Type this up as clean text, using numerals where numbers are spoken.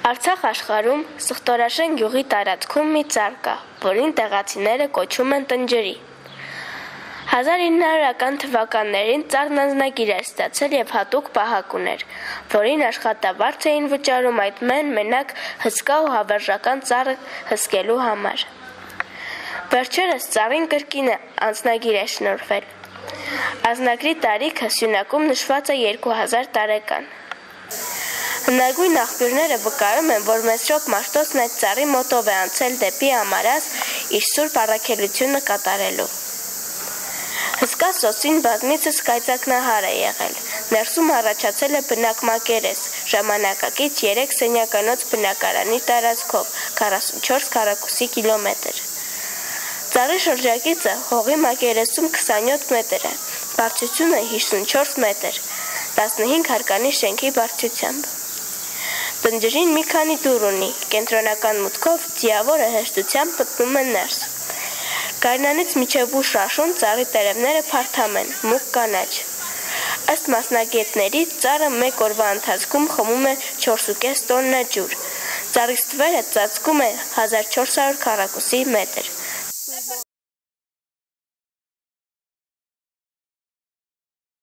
Արցախ աշխարհում Սխտորաշեն գյուղի տարածքում մի ծառ կա, որին տեղացիները կոչում են տնջրի։ 1900-ական թվականներին ծառն անձնագիր էր ստացել և հատուկ պահակ ուներ, որին աշխատավարձ էին վճարում այդ մենակ հսկա ու հավերժական ծառը հսկելու համար։ Վերջերս ծառին կրկին անձնագիր է շնորհվել։ Անձնագրի տարիքը սյունակում նշված է 2000 տարեկան։ Հնագույն աղբյուրները վկայում են, որ Մեսրոպ Մաշտոցն այդ ծառի մոտով է անցել դեպի Ամարաս իր սուրբ առաքելությունը կատարելու։ Հսկա սոսին բազմիցս կայծակնահար է եղել, ներսում առաջացել է բնակմակերես, ժամանակակից 3 սենյականոց բնակարանի տարածքով 44 քառակուսի կիլոմետր։ Ծառի շրջագիծը հողի մակերեսում 27 մետր է, բարձրությունը 54 մետր, 15 հարկանի շենքի բարձրությամբ։ Տնջրին մի քանի դուռ ունի, կենտրոնական մուտքով ձիավորը հեշտությամբ մտնում է ներս։ Գարնանից մինչև ուշ աշուն ծառի տերևները փարթամ են, մուգ կանաչ։ Ըստ մասնագետների, ծառը մեկ օրվա ընթացքում խմում է 4,5 տոննա ջուր։ Ծառի ստվերը ծածկում է 1400 քառակուսի մետր։